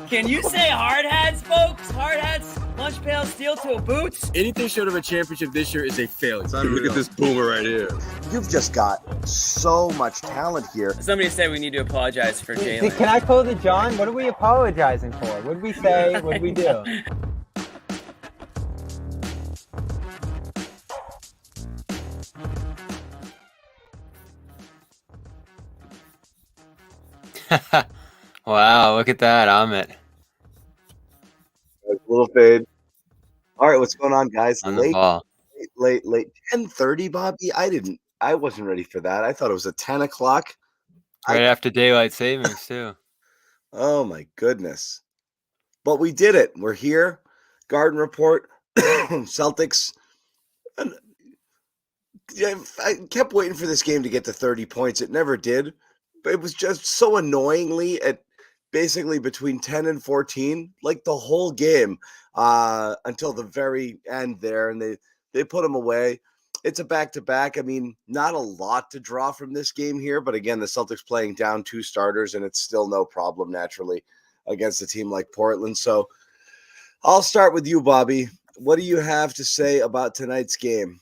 Can you say hard hats, folks? Hard hats, lunch pail, steel toe boots. Anything short of a championship this year is a failure. Look at this boomer right here. You've just got so much talent here. Somebody said we need to apologize for Jaylen. Can I close it, John? What are we apologizing for? What did we say? What did we do? Wow, look at that, Amit. A little fade. All right, what's going on, guys? On the ball. Late. 10:30, Bobby. I wasn't ready for that. I thought it was at 10 o'clock. Right after daylight savings, too. Oh, my goodness. But we did it. We're here. Garden Report. Celtics. And I kept waiting for this game to get to 30 points. It never did. But it was just so annoyingly at basically between 10 and 14, like the whole game until the very end there. And they put them away. It's a back-to-back. I mean, not a lot to draw from this game here. But again, the Celtics playing down 2 starters, and it's still no problem naturally against a team like Portland. So I'll start with you, Bobby. What do you have to say about tonight's game?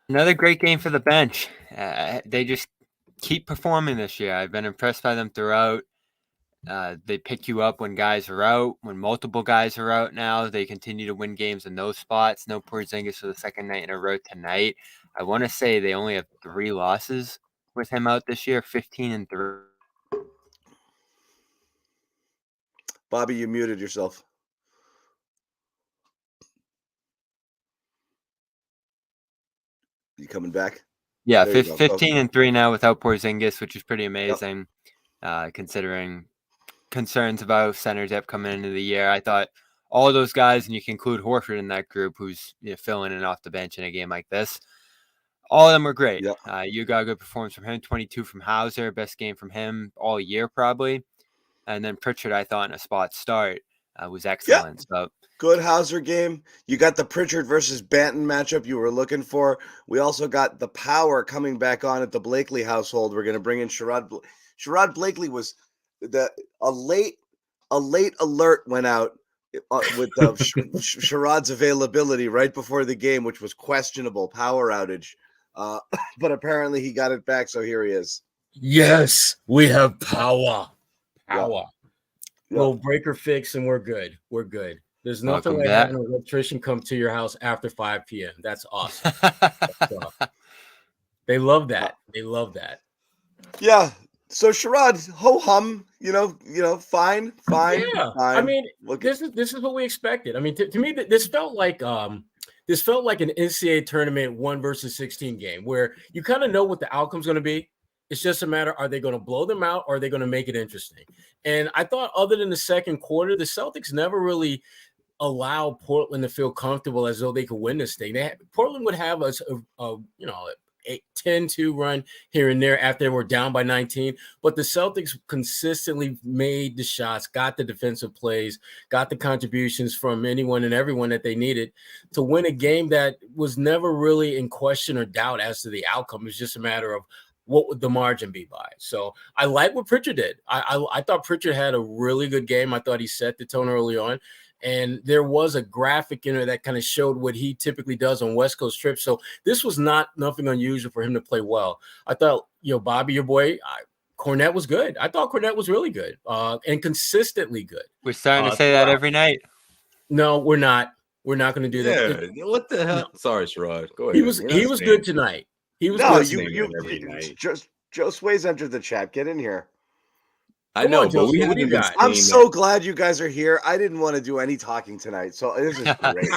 Another great game for the bench. They just keep performing this year. I've been impressed by them throughout. They pick you up when guys are out. When multiple guys are out now, they continue to win games in those spots. No Porzingis for the second night in a row tonight. I want to say they only have 3 losses with him out this year, 15-3. Bobby, you muted yourself. You coming back? Yeah, There you go. 15-3 now without Porzingis, which is pretty amazing, considering concerns about center depth coming into the year. I thought all of those guys, and you can include Horford in that group, who's filling in off the bench in a game like this. All of them were great. Yep. You got a good performance from him, 22 from Hauser, best game from him all year probably. And then Pritchard, I thought in a spot start, was excellent. Yeah. So Good Hauser game. You got the Pritchard versus Banton matchup you were looking for. We also got the power coming back on at the Blakely household. We're going to bring in Sherrod. Sherrod Blakely was a late alert went out with Sherrod's availability right before the game, which was questionable power outage. But apparently he got it back, so here he is. Yes, we have power. Yep. Little breaker fix, and we're good. We're good. There's nothing Welcome like back. having an electrician come to your house after 5 p.m. That's awesome. They love that. They love that. Yeah. So Sherrod, ho hum, fine. Yeah. Fine. I mean, Look, this is what we expected. I mean, to me, this felt like an NCAA tournament 1 versus 16 game where you kind of know what the outcome's going to be. It's just a matter, are they going to blow them out or are they going to make it interesting? And I thought other than the second quarter, the Celtics never really allowed Portland to feel comfortable as though they could win this thing. Portland would have a 10-2 run here and there after they were down by 19, but the Celtics consistently made the shots, got the defensive plays, got the contributions from anyone and everyone that they needed to win a game that was never really in question or doubt as to the outcome. It was just a matter of what would the margin be by. So I like what Pritchard did. I thought Pritchard had a really good game. I thought he set the tone early on. And there was a graphic in there that kind of showed what he typically does on West Coast trips. So this was nothing unusual for him to play well. I thought, Bobby, your boy, Cornette was good. I thought Cornette was really good and consistently good. we're starting to say that every night. No, we're not. We're not going to do that. Yeah, what the hell? No. Sorry, Sherrod. Go ahead. He was good tonight. He was no, good. every night. Joe Sway's entered the chat. Get in here. I know, Joe, but we what do you haven't been got? I'm saying so glad you guys are here. I didn't want to do any talking tonight, so this is great.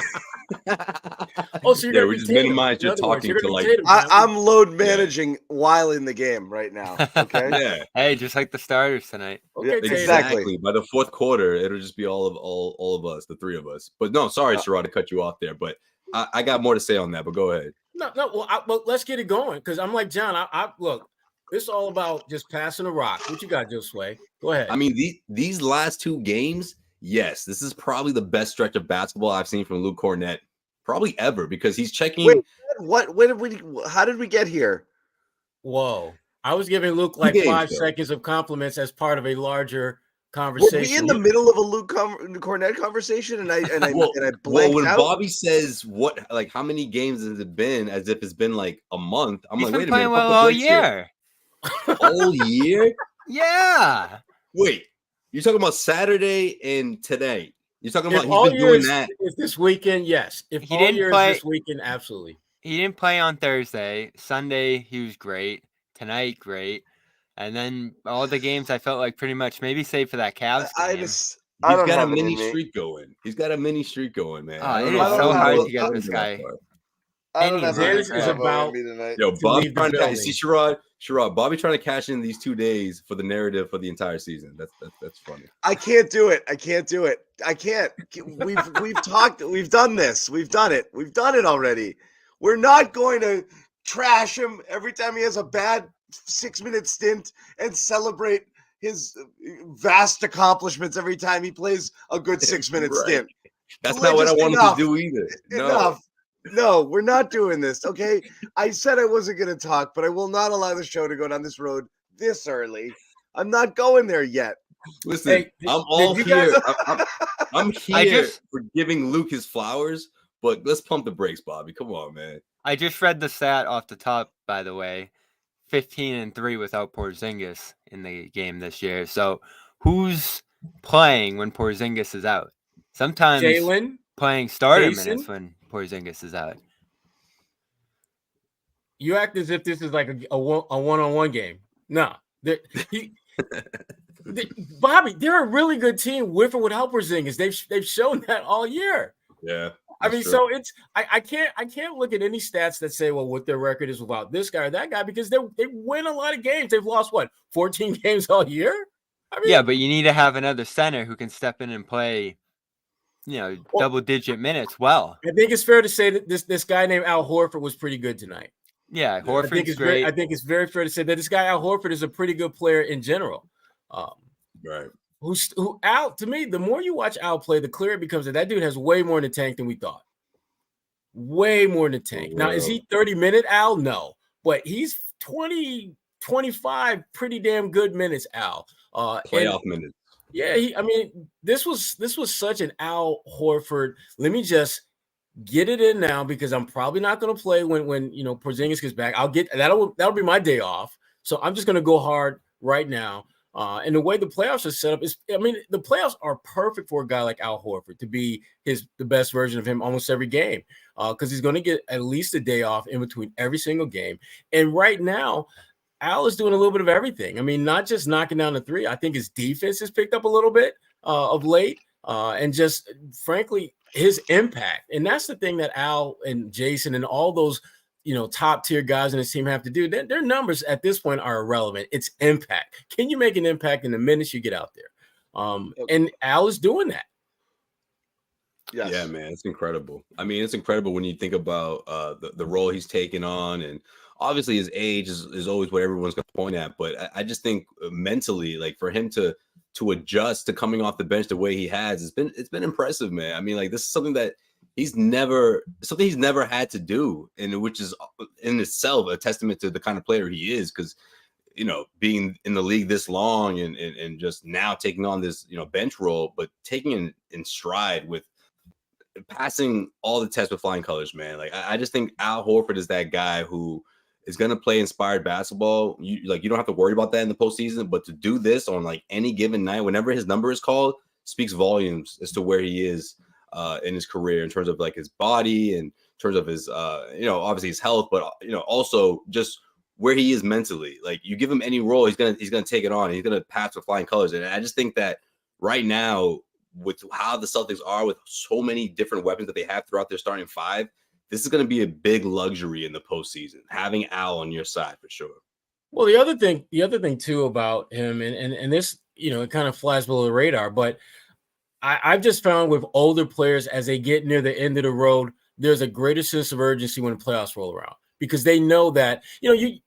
Oh, so you're Yeah, gonna we be just Tatum. minimize your In other words, talking you're to, gonna be like- Tatum, I'm load managing while in the game right now. Okay. Yeah, Hey, just like the starters tonight. Okay, Yeah, Tatum. exactly. By the fourth quarter, it'll just be all of us, the 3 of us. But no, sorry, Sherrod, to cut you off there. But I got more to say on that. But go ahead. No. Well, let's get it going because I'm like John. I look. It's all about just passing the rock. What you got, Josue? Go ahead. I mean, these last 2 games, yes, this is probably the best stretch of basketball I've seen from Luke Cornette, probably ever, because he's checking. Wait, what? How did we get here? Whoa. I was giving Luke like 5 seconds of compliments as part of a larger conversation. Were we in the middle of a Luke Cornett conversation, and I blanked when out? Bobby says how many games has it been, as if it's been like a month, I'm He's like, been wait a minute, playing well all year. All year? Yeah. Wait, you're talking about Saturday and today? You're talking about he's been doing that? If this weekend, yes. If he all didn't year play is this weekend, absolutely. He didn't play on Thursday. Sunday, he was great. Tonight, great. And then all the games I felt like pretty much, maybe save for that Cavs game. He's got a mini streak going. He's got a mini streak going, man. It is so hard to get this guy. I don't have Zannis is about Bobby trying to see Sherrod, Bobby trying to cash in these 2 days for the narrative for the entire season. That's funny. I can't do it. I can't. We've talked. We've done this. We've done it. We've done it already. We're not going to trash him every time he has a bad 6-minute stint and celebrate his vast accomplishments every time he plays a good 6-minute stint. That's not what I wanted to do either. Enough. No, we're not doing this, okay? I said I wasn't going to talk, but I will not allow the show to go down this road this early. I'm not going there yet. Listen, I'm all here. I'm here for giving Luke his flowers, but let's pump the brakes, Bobby. Come on, man. I just read the stat off the top, by the way. 15-3 without Porzingis in the game this year. So who's playing when Porzingis is out? Sometimes Jaylen playing starter Jason? minutes when Porzingis is out. You act as if this is like a one-on-one game. No. Bobby, they're a really good team with or without Porzingis. They've shown that all year. Yeah. I mean, so it's I can't look at any stats that say, well, what their record is without this guy or that guy, because they win a lot of games. They've lost 14 games all year. I mean, yeah, but you need to have another center who can step in and play, double-digit minutes. Well, I think it's fair to say that this guy named Al Horford was pretty good tonight. Yeah, Horford's great. I think it's very fair to say that this guy Al Horford is a pretty good player in general. Right. Who Al, to me, the more you watch Al play, the clearer it becomes that dude has way more in the tank than we thought. Way more in the tank. Now, is he 30-minute Al? No. But he's 20, 25 pretty damn good minutes, Al. Playoff minutes. Yeah, this was such an Al Horford. Let me just get it in now because I'm probably not going to play when Porzingis gets back. That'll be my day off. So I'm just going to go hard right now. And the way the playoffs are set up is, the playoffs are perfect for a guy like Al Horford to be the best version of him almost every game because he's going to get at least a day off in between every single game. And right now, Al is doing a little bit of everything. I mean, not just knocking down the three. I think his defense has picked up a little bit of late and just, frankly, his impact. And that's the thing that Al and Jason and all those top tier guys in his team have to do. Their numbers at this point are irrelevant. It's impact. Can you make an impact in the minutes you get out there? And Al is doing that. Yes. Yeah, man, it's incredible. I mean, it's incredible when you think about the role he's taken on, and obviously his age is always what everyone's going to point at. But I just think mentally, like for him to adjust to coming off the bench the way he has, it's been impressive, man. I mean, like this is something that he's never had to do, and which is in itself a testament to the kind of player he is, because being in the league this long and just now taking on this bench role, but taking it in stride with passing all the tests with flying colors, man. Like I just think Al Horford is that guy who is going to play inspired basketball. You don't have to worry about that in the postseason, but to do this on like any given night, whenever his number is called, speaks volumes as to where he is in his career in terms of like his body and in terms of his obviously his health, but also just where he is mentally. Like you give him any role, he's gonna take it on. He's gonna pass with flying colors. And I just think that right now, with how the Celtics are, with so many different weapons that they have throughout their starting five, this is going to be a big luxury in the postseason, having Al on your side for sure. Well, the other thing too about him, and this, it kind of flies below the radar, but I've just found with older players, as they get near the end of the road, there's a greater sense of urgency when the playoffs roll around. Because they know that,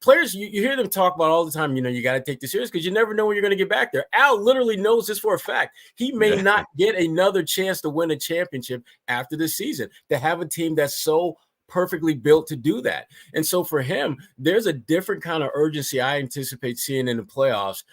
players, you hear them talk about all the time, you got to take this serious because you never know when you're going to get back there. Al literally knows this for a fact. He may not get another chance to win a championship after this season. To have a team that's so perfectly built to do that. And so for him, there's a different kind of urgency I anticipate seeing in the playoffs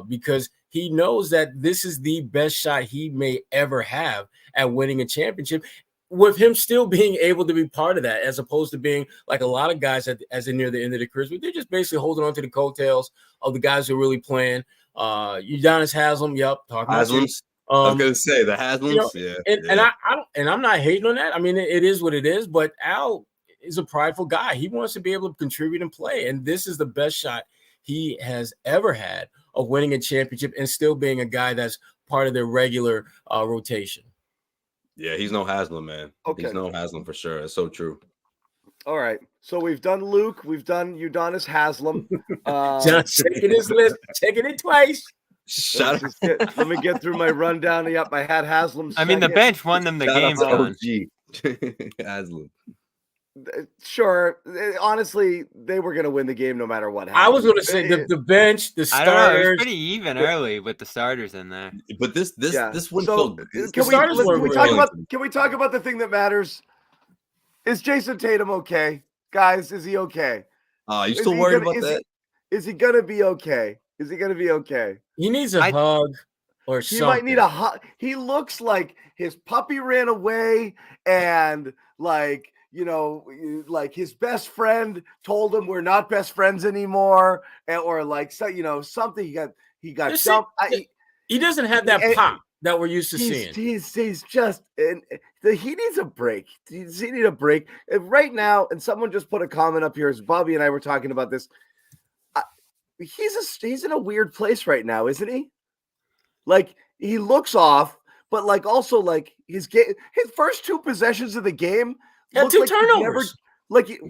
because he knows that this is the best shot he may ever have at winning a championship, with him still being able to be part of that, as opposed to being like a lot of guys as they near the end of their careers, but they're just basically holding on to the coattails of the guys who are really playing. Udonis Haslem, talking about Haslam's. I was gonna say the Haslam's, and I'm not hating on that. I mean, it is what it is, but Al is a prideful guy. He wants to be able to contribute and play, and this is the best shot he has ever had of winning a championship and still being a guy that's part of their regular rotation. Yeah, he's no Haslam, man. Okay. He's no Haslam for sure. It's so true. All right. So we've done Luke. We've done Udonis Haslem. John's checking his list, checking it twice. Let me get through my rundown. Yep, I had Haslam. I mean, the bench won them the game, John. Haslam. Sure. Honestly, they were going to win the game no matter what happened. I was going to say the bench, the starters. I don't know. It was pretty even early with the starters in there. But this one. So, can we talk about the thing that matters? Is Jason Tatum okay? Guys, is he okay? You still worried about that? Is he going to be okay? Is he going to be okay? He needs a hug or something. He might need a hug. He looks like his puppy ran away and like his best friend told him we're not best friends anymore, or like something. He got dumped. He doesn't have that pop that we're used to seeing. He's just he needs a break. Does he need a break right now? And someone just put a comment up here as Bobby and I were talking about this. He's in a weird place right now, isn't he? Like he looks off, but like also like his first two possessions of the game. Had two turnovers.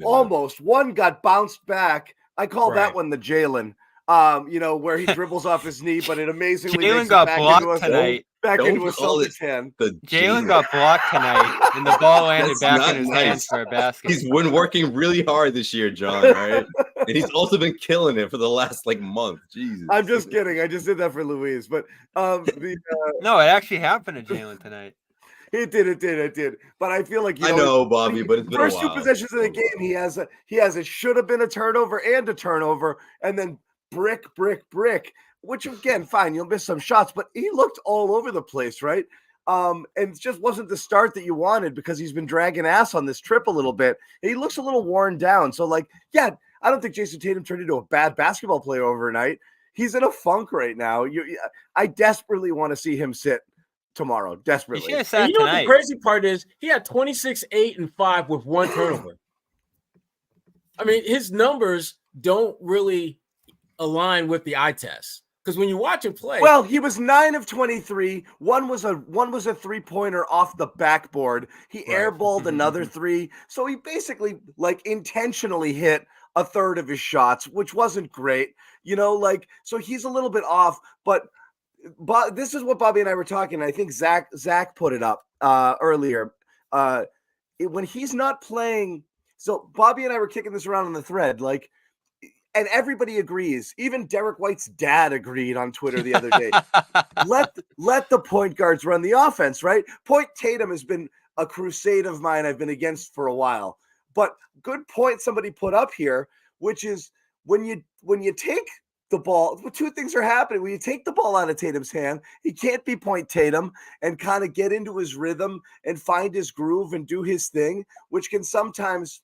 Almost. One got bounced back. I call that one the Jaylen. Where he dribbles off his knee, but it amazingly Jaylen got blocked tonight. Back into a Celtics hand. Jaylen got blocked tonight, and the ball landed back in his hands for a basket. He's been working really hard this year, John, right? And he's also been killing it for the last month. Jesus. I'm just kidding. I just did that for Louise. But no, it actually happened to Jaylen tonight. It did. But I feel like I know, Bobby, but it's been first a while. two possessions of the game, he has a should have been a turnover and a turnover, and then brick, which again, fine, you'll miss some shots, but he looked all over the place, right? And it just wasn't the start that you wanted because he's been dragging ass on this trip a little bit. He looks a little worn down. So I don't think Jason Tatum turned into a bad basketball player overnight. He's in a funk right now. I desperately want to see him sit tomorrow. Desperately. And you know what the crazy part is? He had 26, 8, and 5 with one turnover. I mean, his numbers don't really align with the eye test. Because when you watch him play, well, he was 9 of 23. One was a 3-pointer off the backboard. He airballed another 3. So he basically intentionally hit a third of his shots, which wasn't great. So he's a little bit off. But this is what Bobby and I were talking. I think Zach put it up earlier. When he's not playing, so Bobby and I were kicking this around on the thread, and everybody agrees. Even Derek White's dad agreed on Twitter the other day. let the point guards run the offense, right? Point Tatum has been a crusade of mine I've been against for a while. But good point somebody put up here, which is when you take the ball, two things are happening. When you take the ball out of Tatum's hand, he can't be Point Tatum and kind of get into his rhythm and find his groove and do his thing, which can sometimes,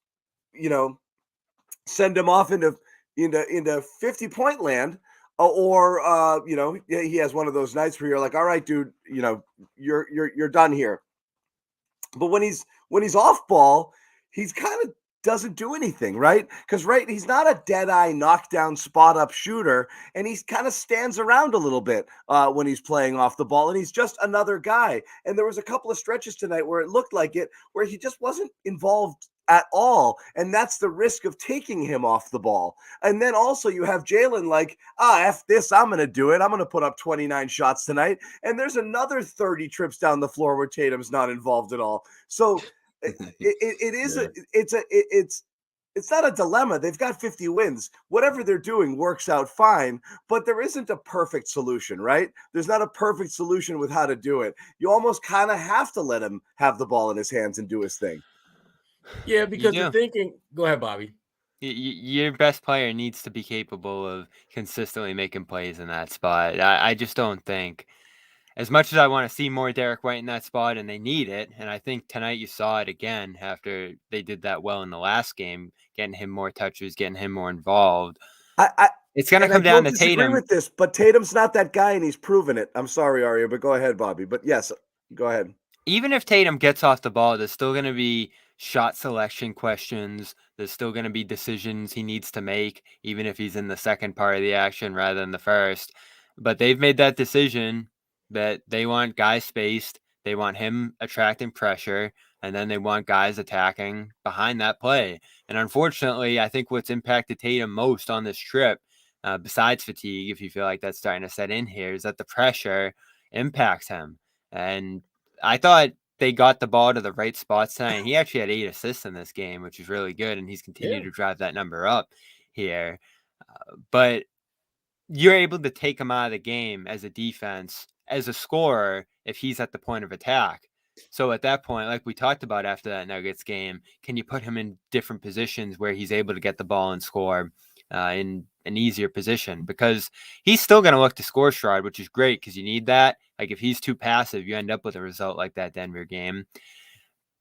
send him off into 50-point land, or he has one of those nights where you're like, all right, dude, you're done here. But when he's off ball, he's kind of doesn't do anything, right? Because he's not a dead eye knockdown spot up shooter, and he kind of stands around a little bit when he's playing off the ball, and he's just another guy. And there was a couple of stretches tonight where it looked like it, where he just wasn't involved at all, and that's the risk of taking him off the ball. And then also you have Jaylen F this, I'm going to do it. I'm going to put up 29 shots tonight. And there's another 30 trips down the floor where Tatum's not involved at all. So it's not a dilemma. They've got 50 wins. Whatever they're doing works out fine, but there isn't a perfect solution, right? There's not a perfect solution with how to do it. You almost kind of have to let him have the ball in his hands and do his thing. Yeah, because the thinking. Go ahead, Bobby. Your best player needs to be capable of consistently making plays in that spot. I just don't think, as much as I want to see more Derek White in that spot, and they need it, and I think tonight you saw it again after they did that well in the last game, getting him more touches, getting him more involved. It's going to come down to Tatum. I disagree with this, but Tatum's not that guy, and he's proven it. I'm sorry, Arya, but go ahead, Bobby. But yes, go ahead. Even if Tatum gets off the ball, there's still going to be shot selection questions. There's still going to be decisions he needs to make, even if he's in the second part of the action rather than the first. But they've made that decision that they want guys spaced. They want him attracting pressure, and then they want guys attacking behind that play. And unfortunately, I think what's impacted Tatum most on this trip, besides fatigue, if you feel like that's starting to set in here, is that the pressure impacts him. And I thought they got the ball to the right spots tonight. And he actually had 8 assists in this game, which is really good. And he's continued to drive that number up here. But you're able to take him out of the game as a defense, as a scorer, if he's at the point of attack. So at that point, like we talked about after that Nuggets game, can you put him in different positions where he's able to get the ball and score in an easier position? Because he's still going to look to score, Sherrod, which is great because you need that. Like if he's too passive, you end up with a result like that Denver game.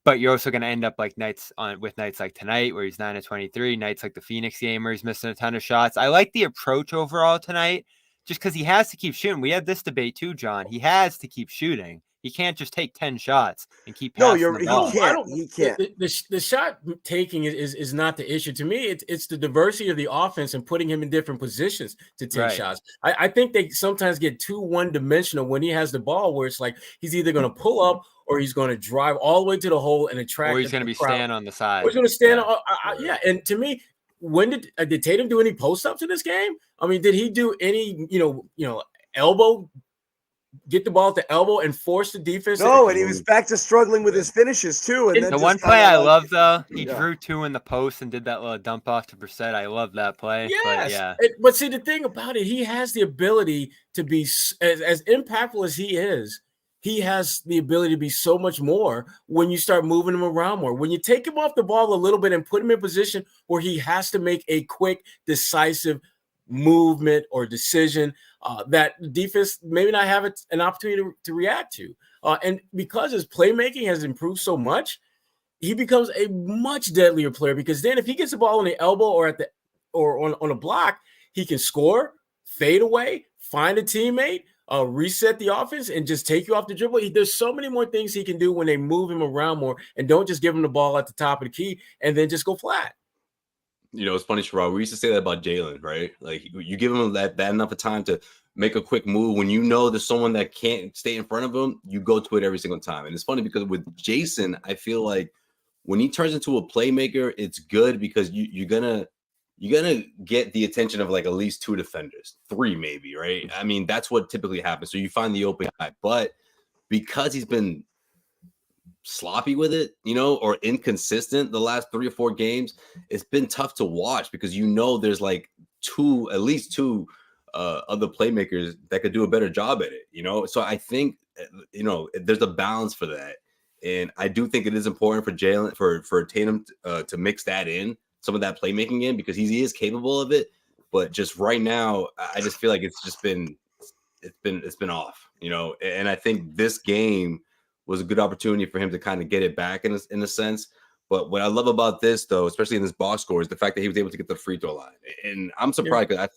But you're also going to end up like nights like tonight where he's 9 of 23, nights like the Phoenix game where he's missing a ton of shots. I like the approach overall tonight just because he has to keep shooting. We had this debate too, John. He has to keep shooting. He can't just take 10 shots and keep passing the ball. He can't. The shot taking is not the issue. To me, it's the diversity of the offense and putting him in different positions to take shots. I think they sometimes get too one-dimensional when he has the ball, where it's like he's either going to pull up or he's going to drive all the way to the hole and attract. Or he's going to be standing on the side. Or he's going to stand And to me, when did Tatum do any post-ups in this game? I mean, did he do any, elbow, get the ball at the elbow and force the defense? No, and he was back to struggling with his finishes too. And then the one play I love, though, he drew 2 in the post and did that little dump off to Brissett. I love that play. Yes. But see, the thing about it, he has the ability to be as impactful as he is. He has the ability to be so much more when you start moving him around more. When you take him off the ball a little bit and put him in a position where he has to make a quick, decisive movement or decision that defense maybe not have an opportunity to react to. And because his playmaking has improved so much, he becomes a much deadlier player, because then if he gets the ball on the elbow or on a block, he can score, fade away, find a teammate, reset the offense, and just take you off the dribble. There's so many more things he can do when they move him around more and don't just give him the ball at the top of the key and then just go flat. It's funny, Sherrod. We used to say that about Jaylen, right? Like you give him that enough of time to make a quick move. When you know there's someone that can't stay in front of him, you go to it every single time. And it's funny because with Jason, I feel like when he turns into a playmaker, it's good because you're gonna get the attention of like at least 2 defenders, 3 maybe, right? I mean, that's what typically happens. So you find the open guy, but because he's been sloppy with it, or inconsistent the last 3 or 4 games, it's been tough to watch because there's like at least two other playmakers that could do a better job at it, So I think there's a balance for that, and I do think it is important for Jaylen for Tatum to mix that in, some of that playmaking in, because he is capable of it. But just right now, I just feel like it's been off, and I think this game was a good opportunity for him to kind of get it back in a sense. But what I love about this, though, especially in this box score, is the fact that he was able to get the free throw line. And I'm surprised because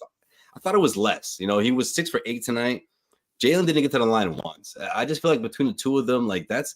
I thought it was less. He was 6 for 8 tonight. Jaylen didn't get to the line once. I just feel like between the two of them, like that's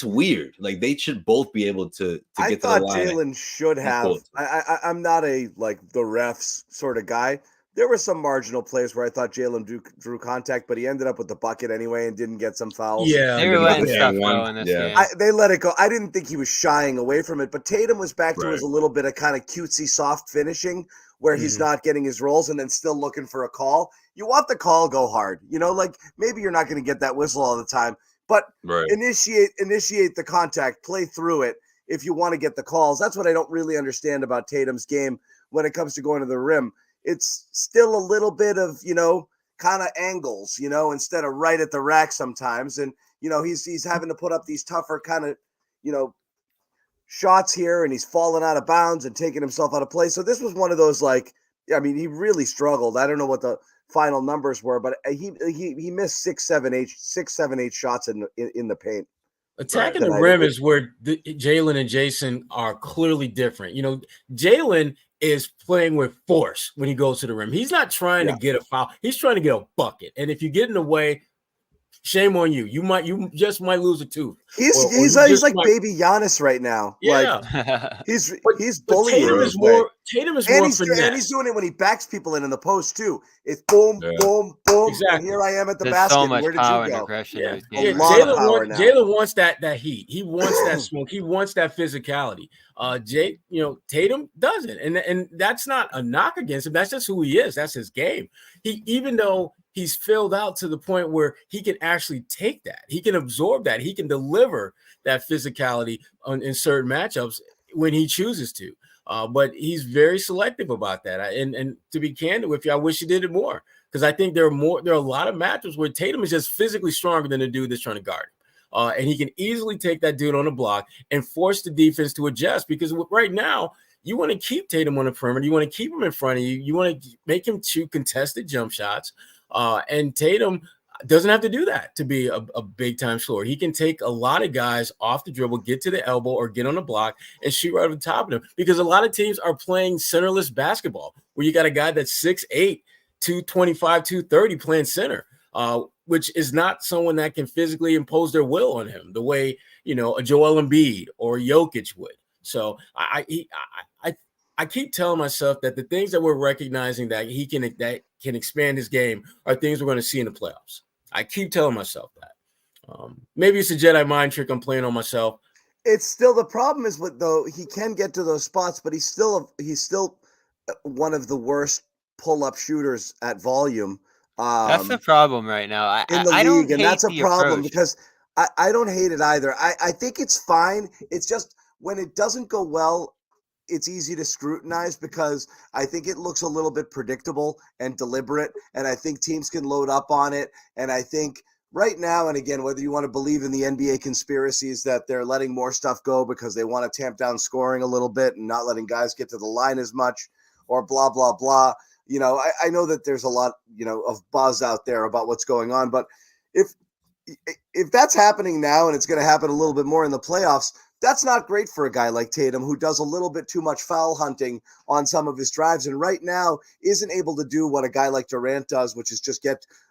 weird. Like they should both be able to get to the line. I thought Jaylen should have. I'm not a like the refs sort of guy. There were some marginal plays where I thought Jaylen drew contact, but he ended up with the bucket anyway and didn't get some fouls. Yeah, they were letting stuff go in this game. They let it go. I didn't think he was shying away from it, but Tatum was back to his a little bit of kind of cutesy soft finishing where he's not getting his rolls and then still looking for a call. You want the call, go hard. Like maybe you're not going to get that whistle all the time, but initiate the contact, play through it if you want to get the calls. That's what I don't really understand about Tatum's game when it comes to going to the rim. It's still a little bit of, kind of angles, instead of right at the rack sometimes. And, he's having to put up these tougher kind of, shots here and he's fallen out of bounds and taking himself out of play. So this was one of those, like, I mean, he really struggled. I don't know what the final numbers were, but he missed 6, 7, 8 shots in the paint. Attacking the rim is where Jaylen and Jason are clearly different. You know, Jaylen is playing with force when he goes to the rim. He's not trying to get a foul. He's trying to get a bucket. And if you get in the way, shame on you. You just might lose a tooth. He's like baby Giannis right now. Yeah, like he's bullying. Tatum is more finesse. And he's doing it when he backs people in the post too. It's boom, boom, boom. Exactly. Here I am at the There's basket. so much Where did power you go? and aggression. Jaylen wants that heat. He wants that smoke. He wants that physicality. Tatum doesn't, and that's not a knock against him. That's just who he is. That's his game. Even though he's filled out to the point where he can actually take that, he can absorb that, he can deliver that physicality in certain matchups when he chooses to. But he's very selective about that. And to be candid with you, I wish he did it more, because I think there are a lot of matchups where Tatum is just physically stronger than the dude that's trying to guard him. And he can easily take that dude on the block and force the defense to adjust, because right now you want to keep Tatum on the perimeter. You want to keep him in front of you. You want to make him shoot contested jump shots. And Tatum doesn't have to do that to be a big-time scorer. He can take a lot of guys off the dribble, get to the elbow or get on the block and shoot right over the top of them, because a lot of teams are playing centerless basketball where you got a guy that's 6'8", 225, 230 playing center. Which is not someone that can physically impose their will on him the way, a Joel Embiid or Jokic would. So I keep telling myself that the things that we're recognizing that that can expand his game are things we're going to see in the playoffs. I keep telling myself that. Maybe it's a Jedi mind trick I'm playing on myself. It's still, the problem is though he can get to those spots, but he's still one of the worst pull-up shooters at volume. That's the problem right now. In the league, and that's a problem because I don't hate it either. I think it's fine. It's just when it doesn't go well, it's easy to scrutinize because I think it looks a little bit predictable and deliberate, and I think teams can load up on it. And I think right now, and again, whether you want to believe in the NBA conspiracies that they're letting more stuff go because they want to tamp down scoring a little bit and not letting guys get to the line as much, or blah, blah, blah. I know that there's a lot, of buzz out there about what's going on, but if that's happening now and it's going to happen a little bit more in the playoffs, that's not great for a guy like Tatum, who does a little bit too much foul hunting on some of his drives, and right now isn't able to do what a guy like Durant does, which is just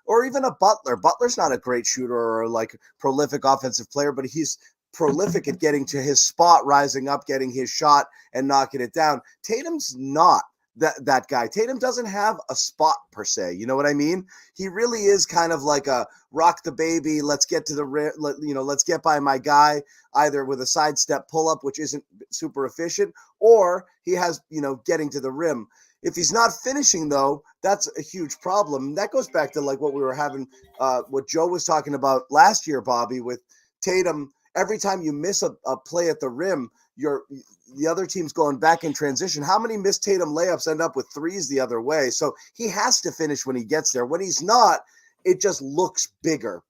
or even a Butler. Butler's not a great shooter or like prolific offensive player, but he's prolific at getting to his spot, rising up, getting his shot and knocking it down. Tatum's not that guy. Tatum doesn't have a spot per se. You know what I mean? He really is kind of like a rock the baby. Let's get to the let's get by my guy, either with a sidestep pull up, which isn't super efficient, or he has, getting to the rim. If he's not finishing though, that's a huge problem. That goes back to like what we were having, what Joe was talking about last year, Bobby, with Tatum. Every time you miss a play at the rim, the other team's going back in transition. How many missed Tatum layups end up with threes the other way? So he has to finish when he gets there. When he's not, it just looks bigger,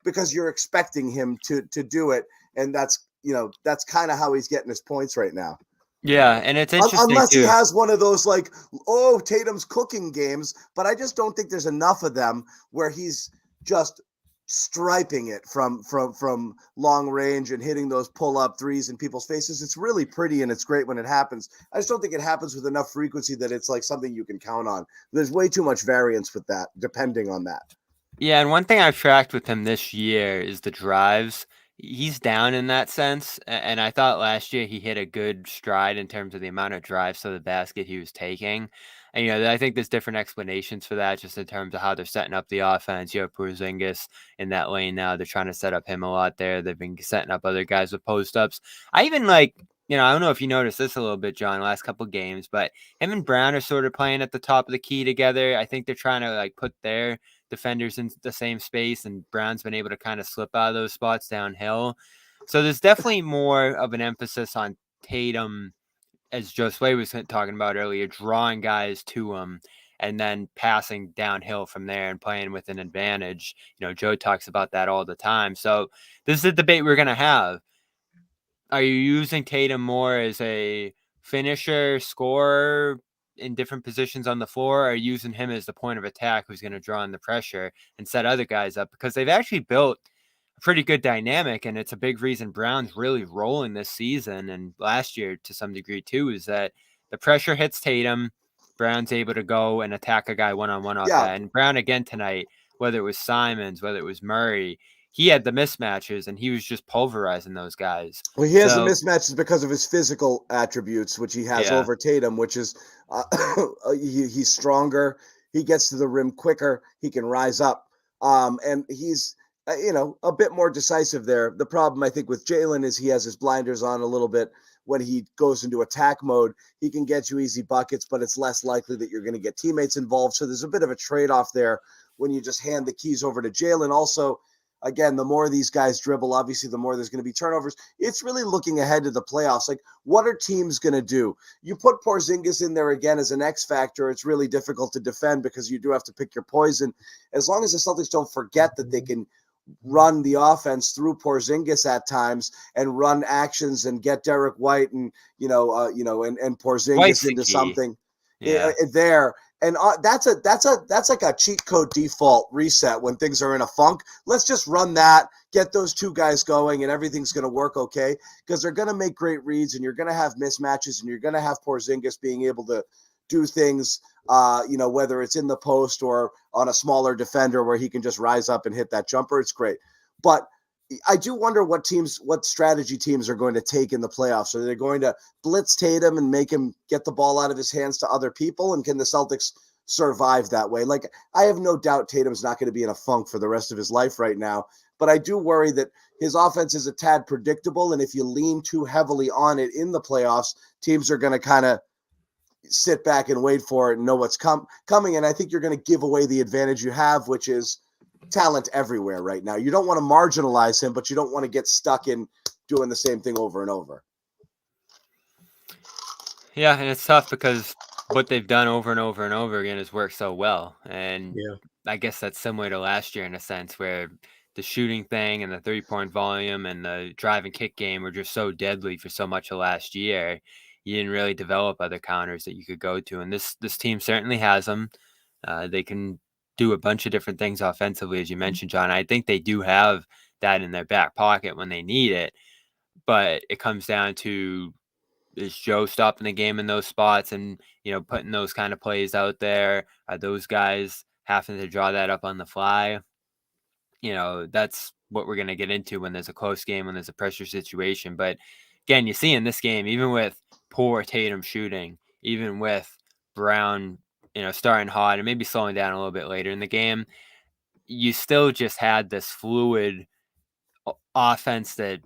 because you're expecting him to do it. And that's kind of how he's getting his points right now. Yeah, and it's interesting unless too. He has one of those like, Tatum's cooking games, but I just don't think there's enough of them where he's just striping it from long range and hitting those pull-up threes in people's faces. It's really pretty and it's great when it happens. I just don't think it happens with enough frequency that it's like something you can count on. There's way too much variance with that, depending on that. Yeah, and one thing I've tracked with him this year is the drives. He's down in that sense, and I thought last year he hit a good stride in terms of the amount of drives to the basket he was taking. And, I think there's different explanations for that, just in terms of how they're setting up the offense. You have Porzingis in that lane now. They're trying to set up him a lot there. They've been setting up other guys with post-ups. I even I don't know if you noticed this a little bit, John, last couple of games, but him and Brown are sort of playing at the top of the key together. I think they're trying to put their defenders in the same space, and Brown's been able to kind of slip out of those spots downhill. So there's definitely more of an emphasis on Tatum, as Josue was talking about earlier, drawing guys to him and then passing downhill from there and playing with an advantage. Joe talks about that all the time. So this is a debate we're going to have. are you using Tatum more as a finisher, scorer in different positions on the floor? Or are you using him as the point of attack who's going to draw in the pressure and set other guys up? Because they've actually built a pretty good dynamic, and it's a big reason Brown's really rolling this season and last year to some degree too, is that the pressure hits Tatum, Brown's able to go and attack a guy one-on-one off that. And Brown again tonight, whether it was Simons, whether it was Murray, he had the mismatches and he was just pulverizing those guys. Well, he has the mismatches because of his physical attributes, which he has over Tatum, which is he's stronger. He gets to the rim quicker. He can rise up. And he's, a bit more decisive there. The problem, I think, with Jaylen is he has his blinders on a little bit. When he goes into attack mode, he can get you easy buckets, but it's less likely that you're going to get teammates involved. So there's a bit of a trade-off there when you just hand the keys over to Jaylen. Also, again, the more these guys dribble, obviously, the more there's going to be turnovers. It's really looking ahead to the playoffs. Like, what are teams going to do? You put Porzingis in there again as an X factor. It's really difficult to defend because you do have to pick your poison. As long as the Celtics don't forget that they can run the offense through Porzingis at times and run actions and get Derek White and and Porzingis White's into something there. And that's like a cheat code default reset when things are in a funk. Let's just run that, get those two guys going, and everything's going to work okay, because they're going to make great reads and you're going to have mismatches and you're going to have Porzingis being able to do things, whether it's in the post or on a smaller defender where he can just rise up and hit that jumper. It's great. But I do wonder what strategy teams are going to take in the playoffs. Are they going to blitz Tatum and make him get the ball out of his hands to other people? And can the Celtics survive that way? Like, I have no doubt Tatum's not going to be in a funk for the rest of his life right now, but I do worry that his offense is a tad predictable. And if you lean too heavily on it in the playoffs, teams are going to kind of sit back and wait for it and know what's coming. And I think you're going to give away the advantage you have, which is talent everywhere right now. You don't want to marginalize him, but you don't want to get stuck in doing the same thing over and over. Yeah, and it's tough because what they've done over and over and over again has worked so well. And I guess that's similar to last year in a sense, where the shooting thing and the 3-point volume and the drive and kick game were just so deadly for so much of last year. You didn't really develop other counters that you could go to. And this team certainly has them. They can do a bunch of different things offensively, as you mentioned, John. I think they do have that in their back pocket when they need it. But it comes down to, is Joe stopping the game in those spots and, putting those kind of plays out there? Are those guys having to draw that up on the fly? That's what we're going to get into when there's a close game, when there's a pressure situation. But again, you see in this game, even with poor Tatum shooting, even with Brown, starting hot and maybe slowing down a little bit later in the game, you still just had this fluid offense that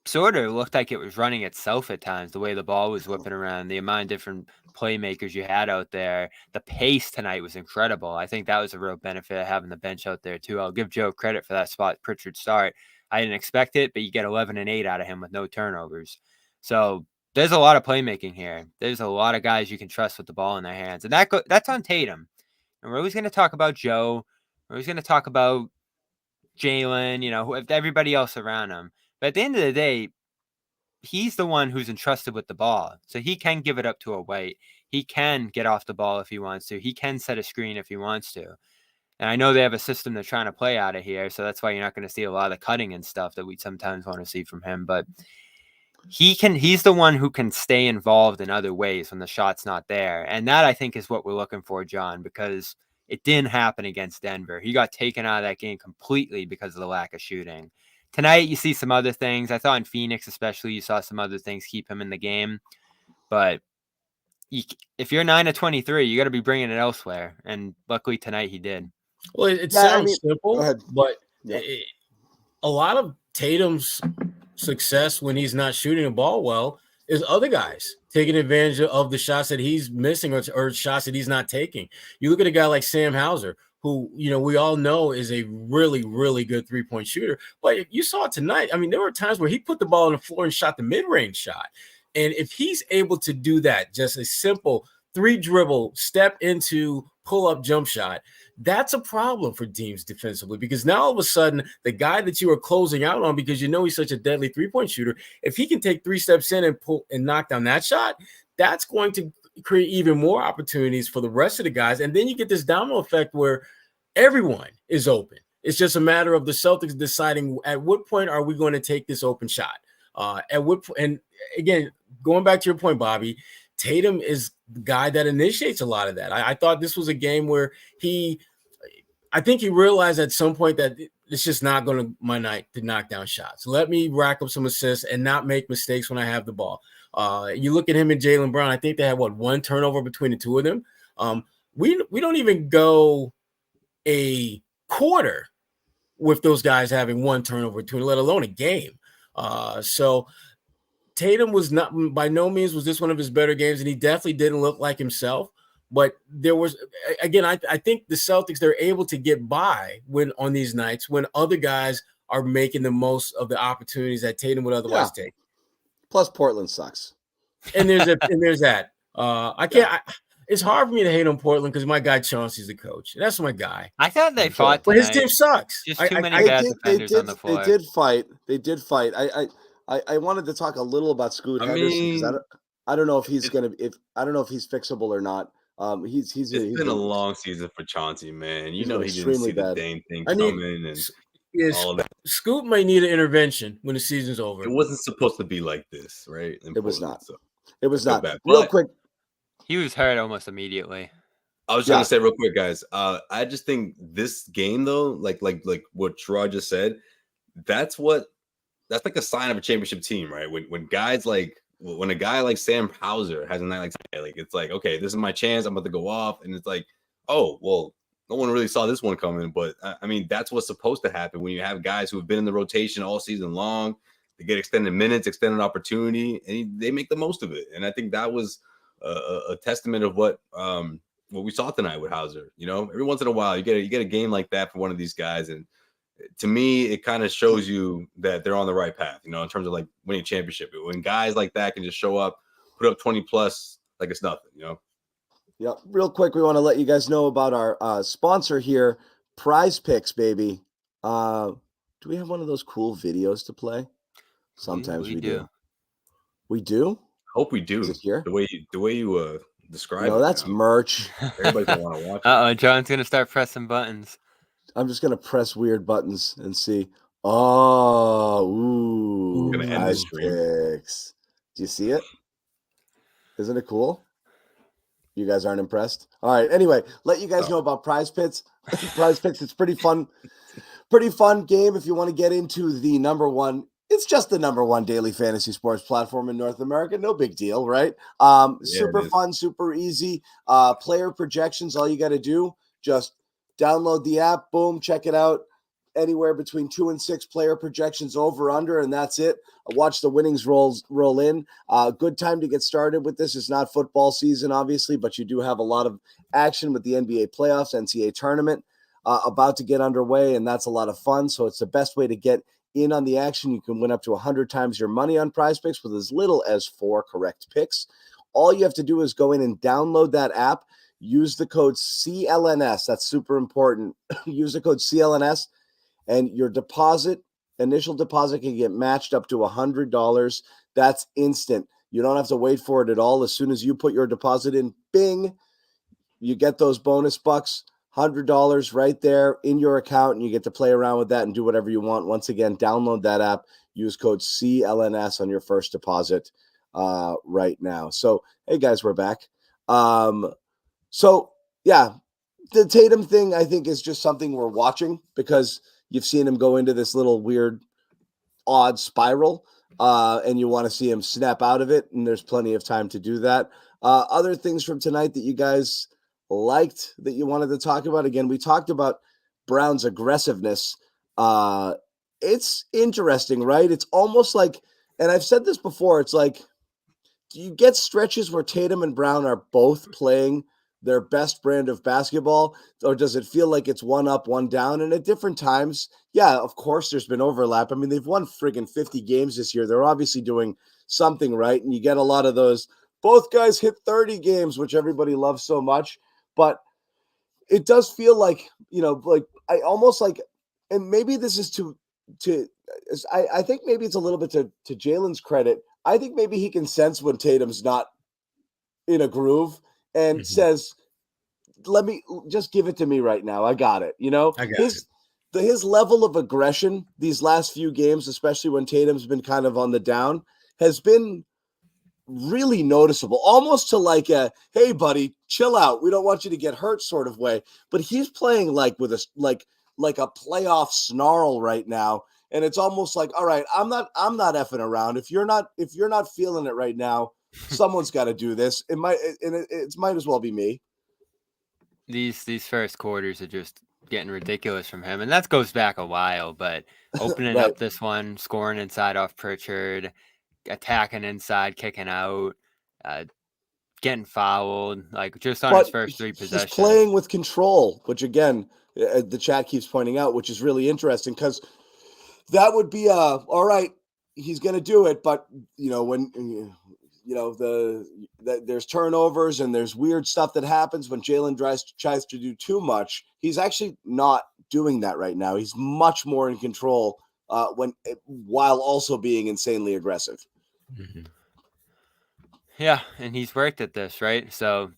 sort of looked like it was running itself at times, the way the ball was whipping around, the amount of different playmakers you had out there. The pace tonight was incredible. I think that was a real benefit of having the bench out there too. I'll give Joe credit for that spot Pritchard start. I didn't expect it, but you get 11 and 8 out of him with no turnovers. So there's a lot of playmaking here. There's a lot of guys you can trust with the ball in their hands. And that's on Tatum. And we're always going to talk about Joe. We're always going to talk about Jaylen, everybody else around him. But at the end of the day, he's the one who's entrusted with the ball. So he can give it up to a White. He can get off the ball if he wants to. He can set a screen if he wants to. And I know they have a system they're trying to play out of here, so that's why you're not going to see a lot of the cutting and stuff that we sometimes want to see from him. But he's the one who can stay involved in other ways when the shot's not there. And that, I think, is what we're looking for, John, because it didn't happen against Denver. He got taken out of that game completely because of the lack of shooting. Tonight, you see some other things. I thought in Phoenix, especially, you saw some other things keep him in the game. But if you're 9 of 23, you got to be bringing it elsewhere. And luckily tonight he did. Well, it sounds simple, but a lot of Tatum's success when he's not shooting the ball well is other guys taking advantage of the shots that he's missing or shots that he's not taking. You look at a guy like Sam Hauser, who, we all know is a really, really good 3-point shooter. But you saw it tonight. I mean, there were times where he put the ball on the floor and shot the mid-range shot. And if he's able to do that, just a simple 3 dribble, step into pull-up jump shot, that's a problem for teams defensively, because now all of a sudden the guy that you are closing out on, because you know he's such a deadly three-point shooter, if he can take 3 steps in and pull and knock down that shot, that's going to create even more opportunities for the rest of the guys. And then you get this domino effect where everyone is open. It's just a matter of the Celtics deciding at what point are we going to take this open shot. And again, going back to your point, Bobby, Tatum is the guy that initiates a lot of that. I thought this was a game where I think he realized at some point that it's just not going to my night to knock down shots. Let me rack up some assists and not make mistakes when I have the ball. You look at him and Jaylen Brown, I think they had one turnover between the two of them. We don't even go a quarter with those guys having one turnover between, let alone a game. So Tatum was not, by no means was this one of his better games, and he definitely didn't look like himself. But there was, again, I think the Celtics, they're able to get by when on these nights when other guys are making the most of the opportunities that Tatum would otherwise take. Plus, Portland sucks. And there's that. I can't. It's hard for me to hate on Portland because my guy Chauncey's the coach. That's my guy. I thought they fought but his team sucks. Just too many bad defenders on the floor. They did fight. I wanted to talk a little about Scoot Henderson because I don't know if he's I don't know if he's fixable or not. He's been a long season for Chauncey, man. You know he didn't see the dang thing coming and all of that. Scoot may need an intervention when the season's over. It wasn't supposed to be like this, right? It was not. So it was not. Bad. Real quick. He was hurt almost immediately. I was trying to say real quick, guys. I just think this game, though, like what Sherrod just said, that's like a sign of a championship team, right? When guys when a guy like Sam Hauser has a night like it's like, okay, this is my chance. I'm about to go off, and it's like, oh well, no one really saw this one coming. But I mean, that's what's supposed to happen when you have guys who have been in the rotation all season long. They get extended minutes, extended opportunity, and they make the most of it. And I think that was a testament of what we saw tonight with Hauser. You know, every once in a while you get a game like that for one of these guys, and to me it kind of shows you that they're on the right path, you know, in terms of like winning a championship. When guys like that can just show up, put up 20 plus like it's nothing, you know. Yeah, real quick, we want to let you guys know about our sponsor here, PrizePicks, baby. Do we have one of those cool videos to play? Sometimes we do. We do? Hope we do. Is it here? The way you describe it. That's merch. Everybody's gonna want to watch it. John's gonna start pressing buttons. I'm just gonna press weird buttons and see. Oh, ooh, gonna end the stream. PrizePicks. Do you see it? Isn't it cool? You guys aren't impressed? All right. Anyway, let you guys know about PrizePicks. PrizePicks, it's pretty fun game if you want to get into the number one. It's just the number one daily fantasy sports platform in North America. No big deal, right? Super fun, super easy. Player projections, all you got to do, just download the app, boom, check it out. Anywhere between 2 and 6 player projections over, under, and that's it. Watch the winnings roll in. Good time to get started with this. It's not football season, obviously, but you do have a lot of action with the NBA playoffs, NCAA tournament about to get underway, and that's a lot of fun. So it's the best way to get in on the action. You can win up to 100 times your money on PrizePicks with as little as 4 correct picks. All you have to do is go in and download that app. Use the code CLNS. That's super important. Use the code CLNS, and your initial deposit can get matched up to $100. That's instant. You don't have to wait for it at all. As soon as you put your deposit in, bing, you get those bonus bucks. $100 right there in your account, and you get to play around with that and do whatever you want. Once again, download that app. Use code CLNS on your first deposit right now. So, hey, guys, we're back. So, yeah, the Tatum thing, I think, is just something we're watching because you've seen him go into this little weird, odd spiral, and you want to see him snap out of it, and there's plenty of time to do that. Other things from tonight that you guys liked that you wanted to talk about? Again, we talked about Brown's aggressiveness. It's interesting, right? It's almost like, and I've said this before, it's like, do you get stretches where Tatum and Brown are both playing their best brand of basketball, or does it feel like it's one up, one down? And at different times, yeah, of course, there's been overlap. I mean, they've won friggin' 50 games this year. They're obviously doing something right, and you get a lot of those, both guys hit 30 games, which everybody loves so much. But it does feel like, like I almost like, and maybe this is I think maybe it's a little bit to Jaylen's credit. I think maybe he can sense when Tatum's not in a groove and says, let me just give it to me right now. I got it. I got it. His level of aggression these last few games, especially when Tatum's been kind of on the down, has been really noticeable, almost to like a, hey buddy, chill out, we don't want you to get hurt sort of way. But he's playing like with a like a playoff snarl right now, and it's almost like, all right, I'm not effing around. If you're not feeling it right now, someone's got to do this. It might as well be me. These first quarters are just getting ridiculous from him, and that goes back a while. But opening Right. up this one, scoring inside off Pritchard, attacking inside, kicking out, getting fouled, like just on his first 3 possessions. He's playing with control, which again, the chat keeps pointing out, which is really interesting because that would be all right. He's going to do it, but when there's turnovers and there's weird stuff that happens when Jaylen tries to do too much. He's actually not doing that right now. He's much more in control while also being insanely aggressive. Yeah, and he's worked at this, right? So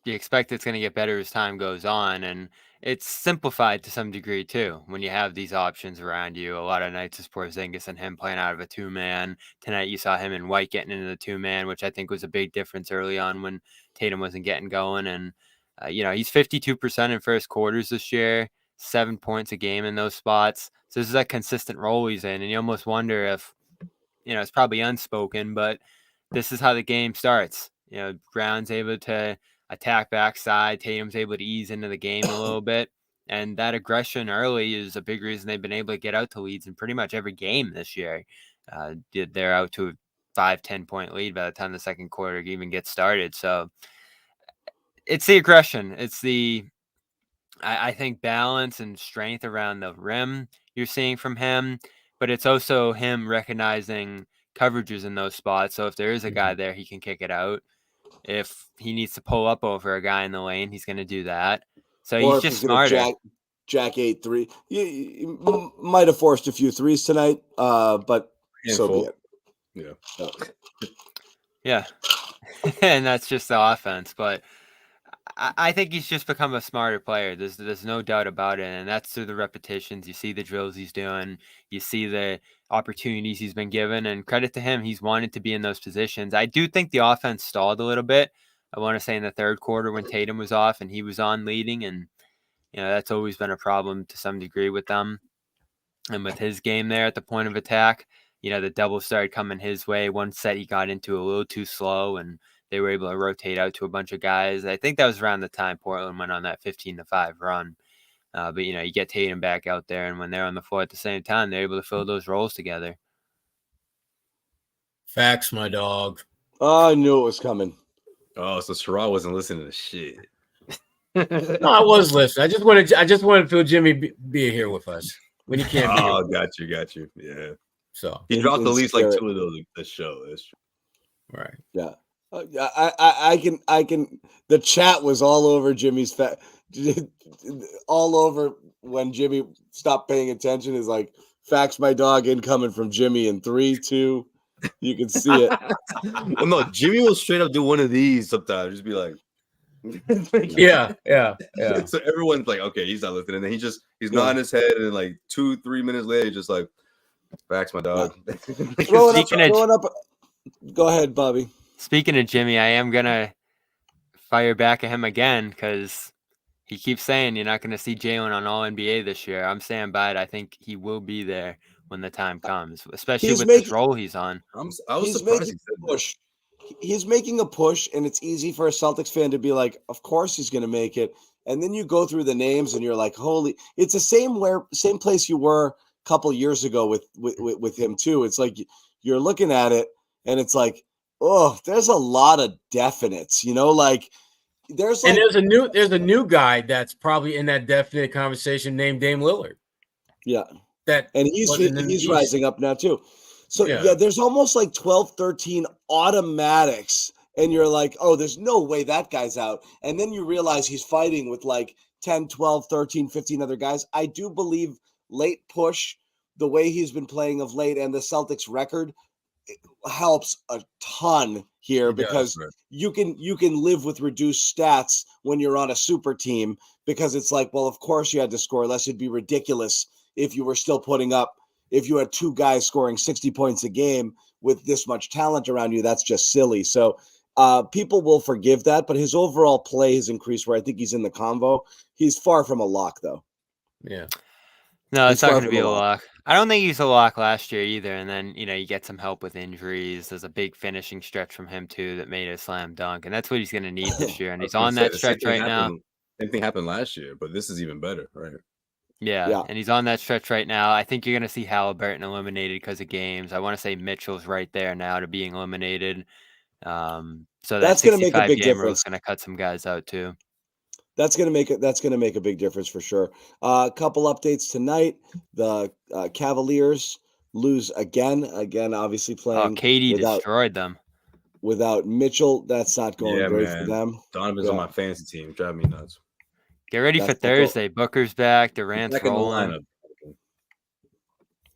you expect it's going to get better as time goes on, and it's simplified to some degree too when you have these options around you. A lot of nights it's Porzingis and him playing out of a 2-man. Tonight you saw him and White getting into the 2-man, which I think was a big difference early on when Tatum wasn't getting going. And he's 52% in first quarters this year, 7 points a game in those spots. So this is a consistent role he's in, and you almost wonder if it's probably unspoken, but this is how the game starts. Brown's able to attack backside. Tatum's able to ease into the game a little bit. And that aggression early is a big reason they've been able to get out to leads in pretty much every game this year. They're out to a 5-10 point lead by the time the second quarter even gets started. So it's the aggression. It's I think, balance and strength around the rim you're seeing from him. But it's also him recognizing coverages in those spots. So if there is a guy there, he can kick it out. If he needs to pull up over a guy in the lane, he's going to do that. So he's just smarter. Jack 8-3. He might have forced a few threes tonight, but so be it. Yeah. And that's just the offense. But I think he's just become a smarter player. There's no doubt about it. And that's through the repetitions. You see the drills he's doing. You see the opportunities he's been given. And credit to him, he's wanted to be in those positions. I do think the offense stalled a little bit. I want to say in the third quarter when Tatum was off and he was on leading. And, that's always been a problem to some degree with them. And with his game there at the point of attack, the double started coming his way. One set he got into a little too slow, and they were able to rotate out to a bunch of guys. I think that was around the time Portland went on that 15-5 run. But, you get Tatum back out there, and when they're on the floor at the same time, they're able to fill those roles together. Facts, my dog. Oh, I knew it was coming. Oh, so Sherrod wasn't listening to shit. No, I was listening. I just wanted to feel Jimmy be here with us when he can't be here. Oh, got you. Yeah. So he dropped at least like 2 of those the show. That's true. Right. Yeah. I can. The chat was all over Jimmy's all over when Jimmy stopped paying attention. Is like, facts, my dog, incoming from Jimmy in 3, 2. You can see it. Well, no, Jimmy will straight up do one of these sometimes. Just be like, yeah. So everyone's like, okay, he's not listening. And then he's nodding his head, and like 2-3 minutes later, he's just like, facts, my dog. Throwing up. Go ahead, Bobby. Speaking of Jimmy, I am going to fire back at him again because he keeps saying you're not going to see Jaylen on All-NBA this year. I'm standing by it. I think he will be there when the time comes, especially with this role he's on. I was surprised he said push. He's making a push, and it's easy for a Celtics fan to be like, of course he's going to make it. And then you go through the names, and you're like, holy! It's the same place you were a couple years ago with him too. It's like you're looking at it, and it's like, oh, there's a lot of definites, like there's a new guy that's probably in that definite conversation named Dame Lillard. Yeah. And he's rising up now too. So yeah, there's almost like 12, 13 automatics, and you're like, oh, there's no way that guy's out. And then you realize he's fighting with like 10, 12, 13, 15 other guys. I do believe late push, the way he's been playing of late, and the Celtics record helps a ton here because you can live with reduced stats when you're on a super team, because it's like, well, of course you had to score less. It'd be ridiculous if you were still putting up, if you had two guys scoring 60 points a game with this much talent around you. That's just silly. So people will forgive that, but his overall play has increased where I think he's in the convo. He's far from a lock, though. Yeah. No, it's not going to be a lock. I don't think he's a lock last year either. And then, you get some help with injuries. There's a big finishing stretch from him, too, that made it a slam dunk. And that's what he's going to need this year. And he's on that stretch right now. Same thing happened last year, but this is even better, right? Yeah, and he's on that stretch right now. I think you're going to see Halliburton eliminated because of games. I want to say Mitchell's right there now to being eliminated. So that's going to make a big difference. Going to cut some guys out too. That's going to make a big difference for sure. A couple updates tonight. The Cavaliers lose again, obviously playing. Oh, KD destroyed them. Without Mitchell, that's not going great for them. Donovan's on my fantasy team. Driving me nuts. Get ready for Thursday. Booker's back. Durant's rolling.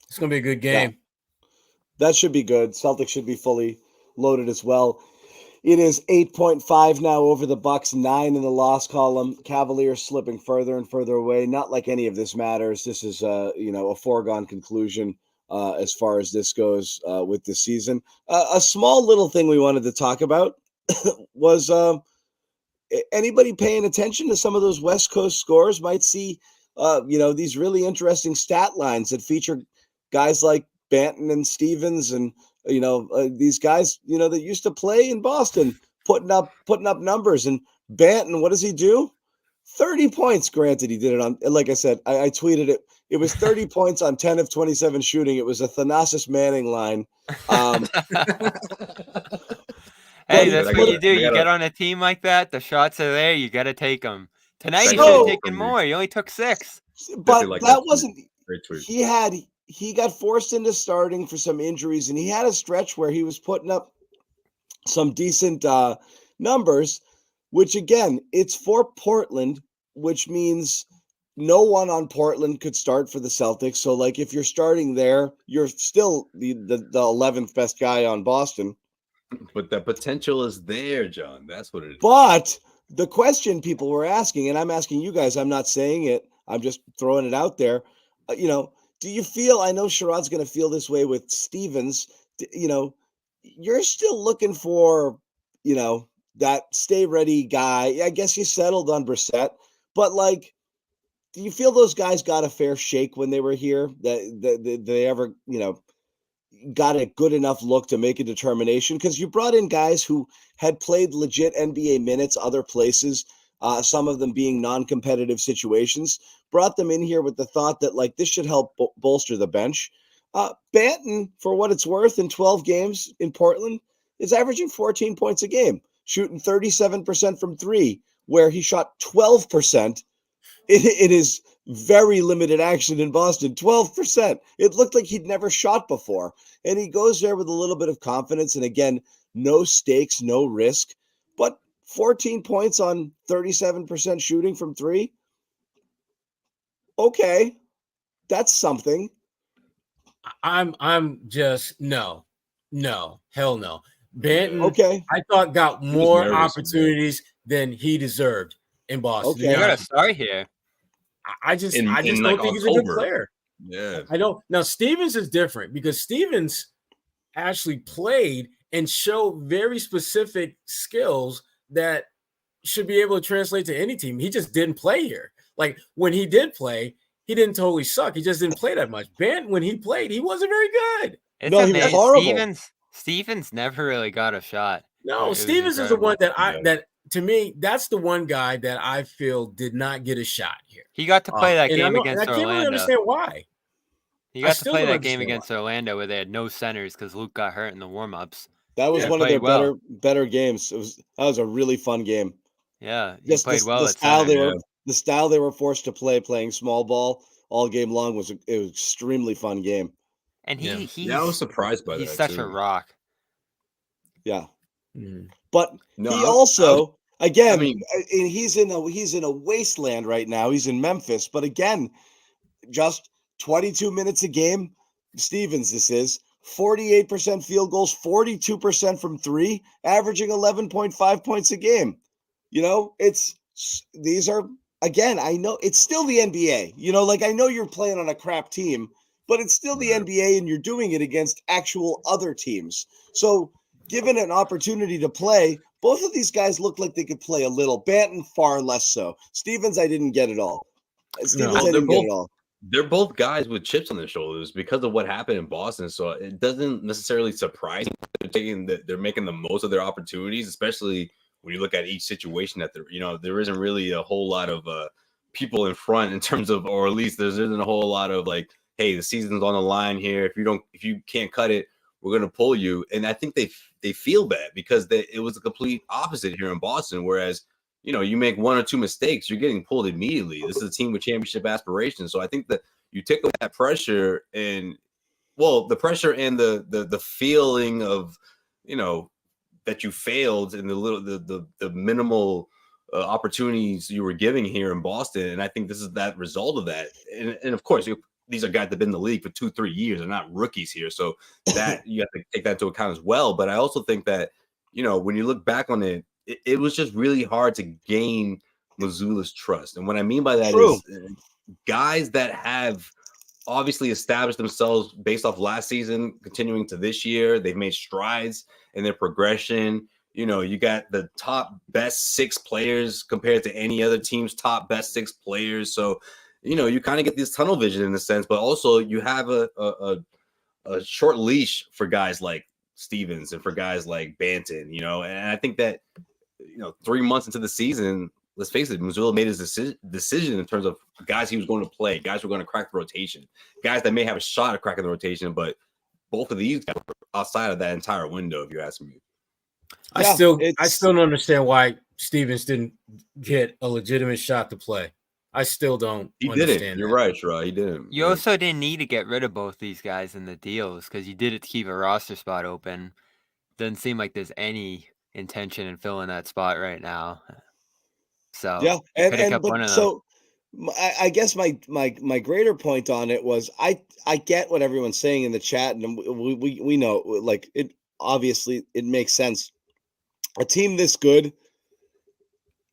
It's going to be a good game. Yeah. That should be good. Celtics should be fully loaded as well. It is 8.5 now over the Bucks, 9 in the loss column. Cavaliers slipping further and further away. Not like any of this matters. This is a foregone conclusion as far as this goes with the season. A small little thing we wanted to talk about was anybody paying attention to some of those West Coast scores might see these really interesting stat lines that feature guys like Banton and Stevens and these guys, that used to play in Boston, putting up numbers. And Banton, what does he do? 30 points. Granted, he did it on, like I said, I tweeted it. It was 30 points on 10 of 27 shooting. It was a Thanasis Manning line. Hey, that's what you do. You get on a team like that. The shots are there. You got to take them. Tonight he should have taken more. He only took 6. But that wasn't. He got forced into starting for some injuries, and he had a stretch where he was putting up some decent numbers, which, again, it's for Portland, which means no one on Portland could start for the Celtics. So, like, if you're starting there, you're still the 11th best guy on Boston. But the potential is there, John. That's what it is. But the question people were asking, and I'm asking you guys, I'm not saying it, I'm just throwing it out there, do you feel, I know Sherrod's going to feel this way with Stevens, you're still looking for, that stay ready guy. I guess you settled on Brissett, but like, do you feel those guys got a fair shake when they were here? That they ever, got a good enough look to make a determination? Because you brought in guys who had played legit NBA minutes other places, some of them being non-competitive situations, brought them in here with the thought that, like, this should help bolster the bench. Banton, for what it's worth, in 12 games in Portland, is averaging 14 points a game, shooting 37% from 3, where he shot 12%. It is very limited action in Boston, 12%. It looked like he'd never shot before. And he goes there with a little bit of confidence. And again, no stakes, no risk. But 14 points on 37% shooting from 3. Okay, that's something. I'm just no, hell no. Banton, okay, I thought got more opportunities than he deserved in Boston. Okay, you gotta start here. I just don't think he's a good player. Yeah, I don't. Now Stevens is different because Stevens actually played and showed very specific skills that should be able to translate to any team. He just didn't play here. Like when he did play, he didn't totally suck. He just didn't play that much. Banton, when he played, he wasn't very good. He was horrible. Stevens never really got a shot. No, Stevens is the one that to me, that's the one guy that I feel did not get a shot here. He got to play that game against Orlando. I can't really understand why. He got to play that game against Orlando where they had no centers because Luke got hurt in the warm-ups. That was one of their better games. That was a really fun game. Yeah, he played well. The style they were forced to play, playing small ball all game long, was an extremely fun game. And I was surprised by that. He's such a rock. Yeah. Mm-hmm. But he also, Again, I mean, and he's in a wasteland right now. He's in Memphis, but again, just 22 minutes a game. Stevens, this is 48% field goals, 42% from three, averaging 11.5 points a game. These are, again, I know it's still the NBA. I know you're playing on a crap team, but it's still the NBA, and you're doing it against actual other teams. So, given an opportunity to play, both of these guys look like they could play a little. Banton far less so. Stevens, I didn't get it all. Stevens, I didn't get it all. They're both guys with chips on their shoulders because of what happened in Boston. So it doesn't necessarily surprise me they're making the most of their opportunities, especially when you look at each situation that there isn't really a whole lot of people in front in terms of, or at least there isn't a whole lot of like, hey, the season's on the line here. If you can't cut it, we're going to pull you. And I think they feel bad because it was the complete opposite here in Boston. Whereas, you make one or two mistakes, you're getting pulled immediately. This is a team with championship aspirations. So I think that you take away that pressure and, the pressure and the feeling of, that you failed in the minimal opportunities you were giving here in Boston. And I think this is that result of that. And of course, these are guys that have been in the league for 2-3 years. They're not rookies here. So that you have to take that into account as well. But I also think that, when you look back on it, it was just really hard to gain Mazzulla's trust. And what I mean by that is guys that have obviously established themselves based off last season, continuing to this year, they've made strides in their progression. You got the top best 6 players compared to any other team's top best 6 players. So, you kind of get this tunnel vision in a sense, but also you have a short leash for guys like Stevens and for guys like Banton, and I think that, 3 months into the season, let's face it, Mazzulla made his decision in terms of guys he was going to play, guys who were going to crack the rotation, guys that may have a shot at cracking the rotation, but both of these guys were outside of that entire window, if you ask me. I still don't understand why Stevens didn't get a legitimate shot to play. I still don't understand didn't. You're right, Sherrod. He didn't. You also didn't need to get rid of both these guys in the deals because you did it to keep a roster spot open. Doesn't seem like there's any intention in filling that spot right now. So yeah, I guess my greater point on it was I get what everyone's saying in the chat, and we know, like, it obviously it makes sense. A team this good,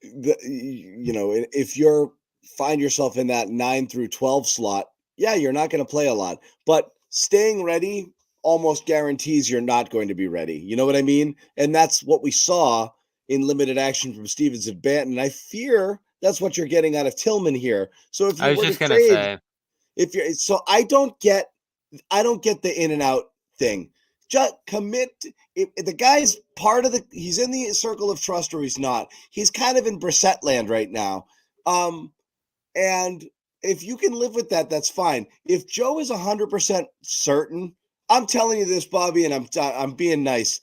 if you're find yourself in that 9 through 12 slot, yeah, you're not going to play a lot, but staying ready almost guarantees you're not going to be ready. You know what I mean? And that's what we saw in limited action from Stevens and Banton. And I fear that's what you're getting out of Tillman here. So if you I was just going to say, I don't get the in and out thing. Just commit. If the guy's part of he's in the circle of trust or he's not. He's kind of in Brissett land right now. And if you can live with that, that's fine. If Joe is 100% certain, I'm telling you this, Bobby, and I'm being nice.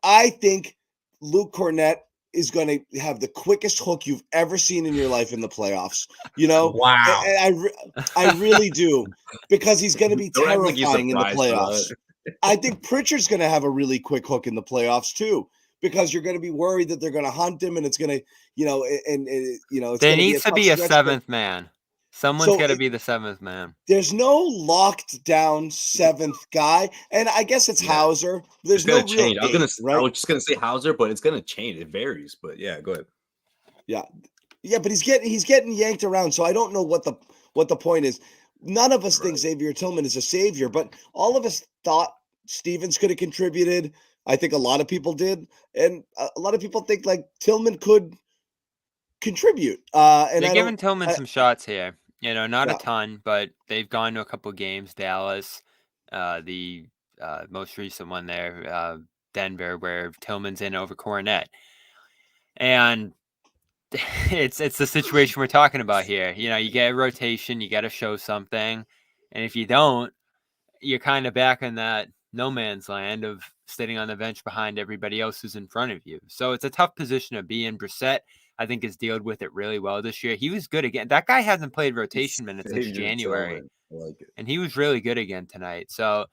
I think Luke Cornett is going to have the quickest hook you've ever seen in your life in the playoffs. Wow. And I really do, because he's going to be terrifying in the playoffs. I think Pritchard's going to have a really quick hook in the playoffs too, because you're going to be worried that they're going to hunt him, and it's going to, it's there needs to be a seventh man. Someone's got to be the seventh man. There's no locked down seventh guy, and I guess it's Hauser. There's no change. Real I was just gonna say Hauser, but it's gonna change. It varies, but yeah, go ahead. Yeah, but he's getting yanked around, so I don't know what the point is. None of us think Xavier Tillman is a savior, but all of us thought Stevens could have contributed. I think a lot of people did, and a lot of people think like Tillman could contribute. And they're giving Tillman some shots here. Not a ton, but they've gone to a couple of games. Dallas, the most recent one there, Denver, where Tillman's in over Cornett. And it's the situation we're talking about here. You get a rotation, you got to show something. And if you don't, you're kind of back in that no man's land of sitting on the bench behind everybody else who's in front of you. So it's a tough position to be in. Brissett, I think, has dealt with it really well this year. He was good again. That guy hasn't played rotation minutes since January. I like it. And he was really good again tonight. So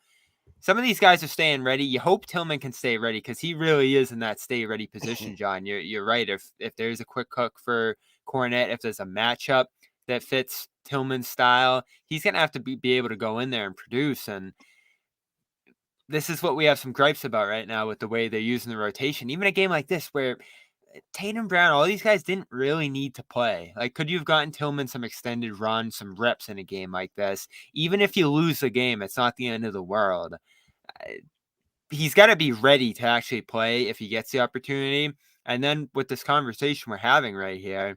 some of these guys are staying ready. You hope Tillman can stay ready because he really is in that stay ready position, John. You're right. If there's a quick hook for Cornet, if there's a matchup that fits Tillman's style, he's going to have to be able to go in there and produce. And this is what we have some gripes about right now with the way they're using the rotation. Even a game like this where Tatum, Brown, all these guys didn't really need to play. Like, could you have gotten Tillman some extended run, some reps in a game like this? Even if you lose the game, it's not the end of the world. He's got to be ready to actually play if he gets the opportunity. And then with this conversation we're having right here,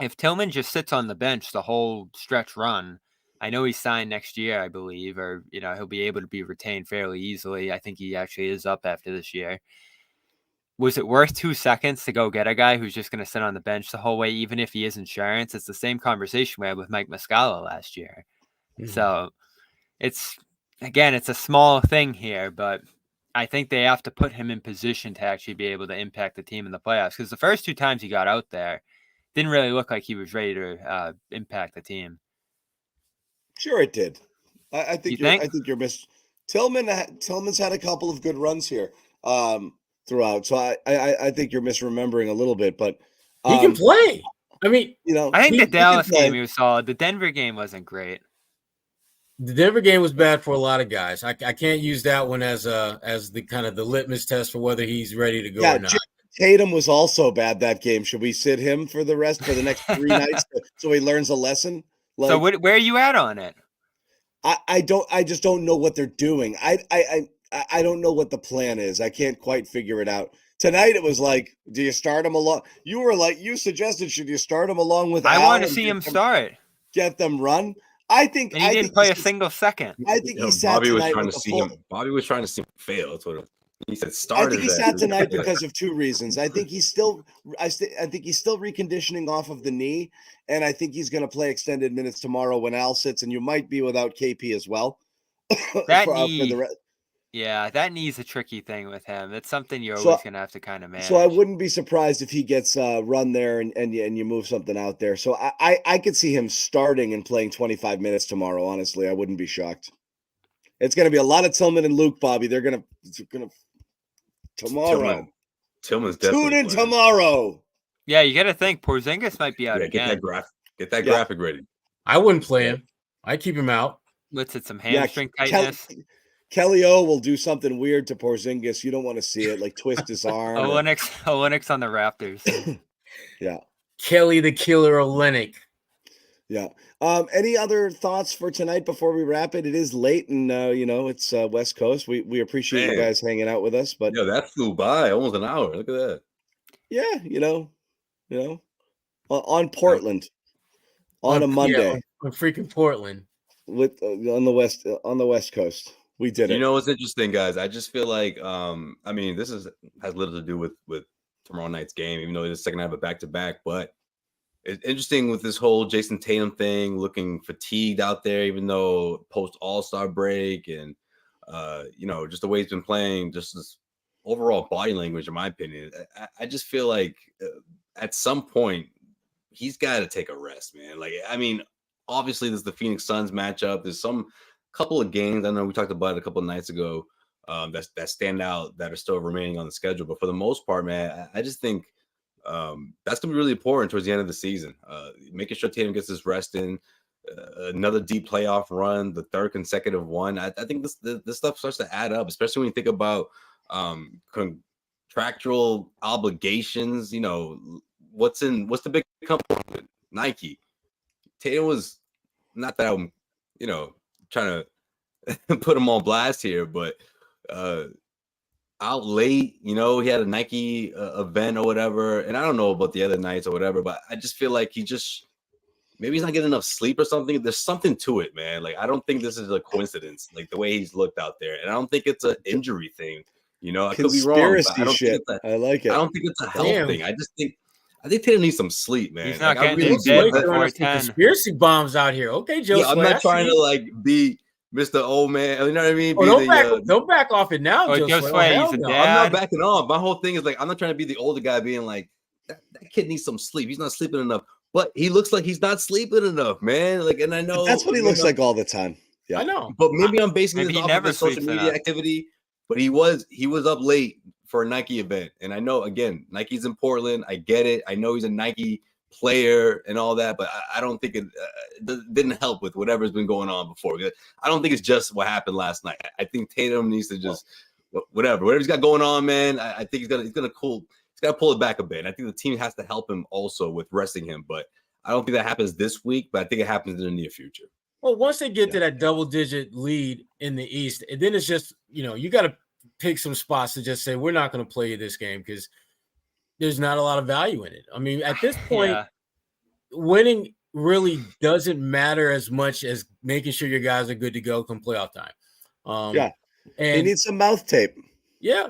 if Tillman just sits on the bench the whole stretch run, I know he's signed next year, I believe, or, he'll be able to be retained fairly easily. I think he actually is up after this year. Was it worth 2 seconds to go get a guy who's just going to sit on the bench the whole way, even if he is insurance? It's the same conversation we had with Mike Muscala last year. Mm-hmm. So it's a small thing here, but I think they have to put him in position to actually be able to impact the team in the playoffs. Because the first 2 times he got out there, didn't really look like he was ready to impact the team. Sure, it did. I think you're Tillman's had a couple of good runs here throughout. So I think you're misremembering a little bit, but he can play. I mean, I think the Dallas game he was solid. The Denver game wasn't great. The Denver game was bad for a lot of guys. I can't use that one as the kind of the litmus test for whether he's ready to go or not. Tatum was also bad that game. Should we sit him for the next 3 nights so he learns a lesson? So where are you at on it? I just don't know what they're doing. I don't know what the plan is. I can't quite figure it out. Tonight it was like, do you start him along? You suggested, should you start him along with? I want to see him start. Get them run. I think he didn't play a single second. I think he sat Bobby was tonight trying to see him. Bobby was trying to see him fail. That's what he said. I think he sat tonight because of 2 reasons. I think he's still reconditioning off of the knee, and I think he's going to play extended minutes tomorrow when Al sits, and you might be without KP as well. That knee's a tricky thing with him. It's something you're always going to have to kind of manage. So I wouldn't be surprised if he gets run there and you move something out there. So I could see him starting and playing 25 minutes tomorrow. Honestly, I wouldn't be shocked. It's going to be a lot of Tillman and Luke, Bobby. They're going to tomorrow. Tillman's definitely tune in tomorrow. Yeah, you got to think Porzingis might be out again. Get that graphic ready. I wouldn't play him. I'd keep him out. What's it? Some hamstring tightness. Kelly O will do something weird to Porzingis. You don't want to see it, like twist his arm. Olynyk on the Raptors. Yeah. Kelly the Killer Olynyk. Yeah. Any other thoughts for tonight before we wrap it? It is late, and it's West Coast. We appreciate you guys hanging out with us. But that flew by almost an hour. Look at that. Yeah, on Portland on a Monday. Yeah, on freaking Portland with on the West Coast. We did it. You know what's interesting, guys? I just feel like this has little to do with tomorrow night's game, even though it's the second half of back-to-back, but it's interesting with this whole Jason Tatum thing, looking fatigued out there, even though post All-Star break and just the way he's been playing, just this overall body language, in my opinion. I just feel like at some point he's got to take a rest, man. Obviously there's the Phoenix Suns matchup. There's some couple of games, I know we talked about it a couple of nights ago, that stand out that are still remaining on the schedule. But for the most part, man, I just think that's gonna be really important towards the end of the season. Making sure Tatum gets his rest in, another deep playoff run, the 3rd consecutive one. I think this stuff starts to add up, especially when you think about contractual obligations. What's the big company with Nike? Tatum was, not that I'm trying to put him on blast here, but out late, he had a Nike event or whatever, and I don't know about the other nights or whatever, but I just feel like maybe he's not getting enough sleep or something. There's something to it, man. I don't think this is a coincidence, the way he's looked out there, and I don't think it's an injury thing. I could be wrong. I like it. I don't think it's a health thing. I think Tatum needs some sleep, man. He's not getting dead before 10. Conspiracy bombs out here. Okay, Joe. Yeah, I'm not trying to be Mr. Old Man. You know what I mean? Don't back off it now, Joe. I'm not backing off. My whole thing is I'm not trying to be the older guy being like, that kid needs some sleep. He's not sleeping enough. But he looks like he's not sleeping enough, man. And I know that's what he looks like all the time. I know, but maybe I'm basing Maybe this he off never of the social sleeps media enough. activity. But he was up late for a Nike event, and I know again Nike's in Portland. I get it. I know he's a Nike player and all that, but I don't think it didn't help with whatever's been going on before. I don't think it's just what happened last night. I think Tatum needs to just whatever he's got going on, man. I think he's got to pull it back a bit. And I think the team has to help him also with resting him, but I don't think that happens this week. But I think it happens in the near future. Well, once they get to that double-digit lead in the East, and then it's just, you got to pick some spots to just say, we're not going to play you this game because there's not a lot of value in it. I mean, at this point, winning really doesn't matter as much as making sure your guys are good to go come playoff time. And they need some mouth tape. Yeah.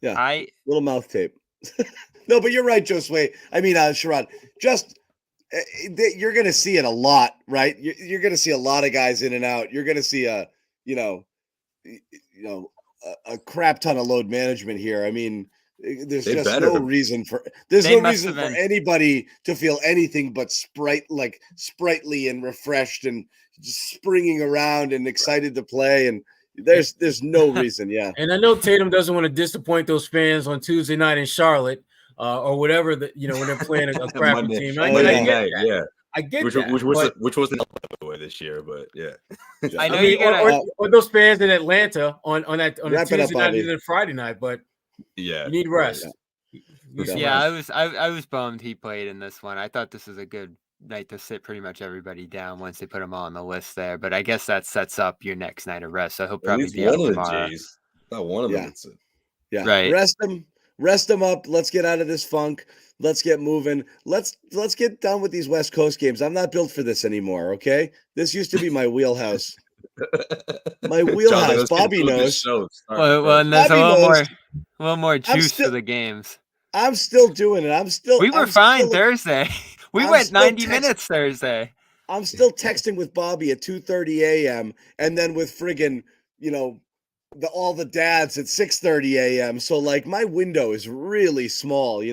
Little mouth tape. No, but you're right, Josue. I mean, Sherrod, just you're going to see it a lot, right? You're going to see a lot of guys in and out. You're going to see a crap ton of load management here. I mean, there's no reason for anybody to feel anything but sprightly and refreshed and just springing around and excited to play. And there's no reason. Yeah. And I know Tatum doesn't want to disappoint those fans on Tuesday night in Charlotte or whatever when they're playing a crappy team. I get which was the way this year, but yeah. I know or those fans in Atlanta on a Tuesday night and a Friday night, but you need rest. I was bummed he played in this one. I thought this was a good night to sit pretty much everybody down once they put them all on the list there. But I guess that sets up your next night of rest. So he'll probably be out tomorrow. Not one of them. Yeah. Right. Rest them up. Let's get out of this funk. Let's get moving. Let's get done with these West Coast games. I'm not built for this anymore. Okay. This used to be my wheelhouse. My wheelhouse. Bobby knows. Well, and there's a little more juice to the games. I'm still doing it. We were fine Thursday. We went 90 minutes Thursday. I'm still texting with Bobby at 2:30 a.m. and then with friggin', all the dads at 6:30 a.m. So like my window is really small,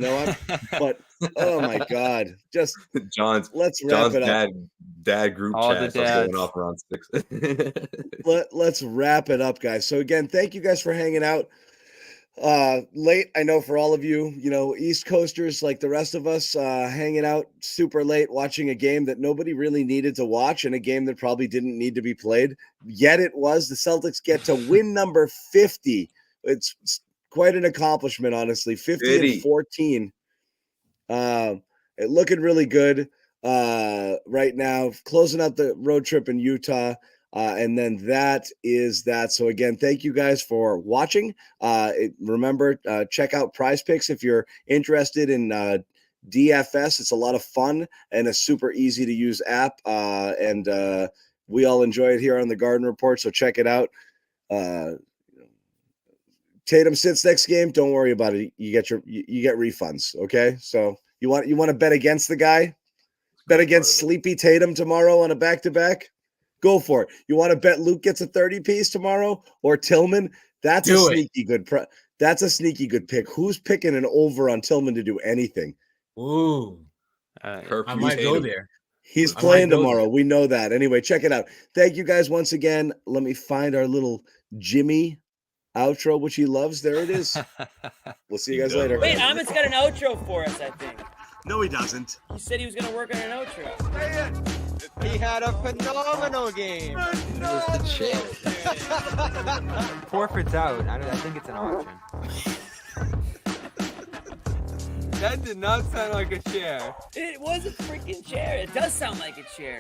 but oh my God, just let's wrap it up. Dad group chat going off around 6. Let's wrap it up, guys. So again, thank you guys for hanging out. Late, I know for all of you, East Coasters like the rest of us, hanging out super late, watching a game that nobody really needed to watch and a game that probably didn't need to be played. Yet it was. The Celtics get to win number 50. It's quite an accomplishment, honestly. 50-14. Looking really good right now. Closing out the road trip in Utah. And then that is that. So again, thank you guys for watching. Remember, check out PrizePicks if you're interested in DFS. It's a lot of fun and a super easy to use app. And we all enjoy it here on the Garden Report. So check it out. Tatum sits next game. Don't worry about it. You get refunds. Okay. So you want to bet against the guy? Bet against Sleepy Tatum tomorrow on a back-to-back? Go for it. You want to bet Luke gets a 30-piece tomorrow or Tillman? That's a sneaky good pick. Who's picking an over on Tillman to do anything? Ooh. I might go there. He's playing tomorrow. We know that. Anyway, check it out. Thank you guys once again. Let me find our little Jimmy outro, which he loves. There it is. We'll see you guys later. Wait, Amit's got an outro for us, I think. No, he doesn't. He said he was going to work on an outro. He had a phenomenal game. Horford's out. I think it's an option. That did not sound like a chair. It was a freaking chair. It does sound like a chair.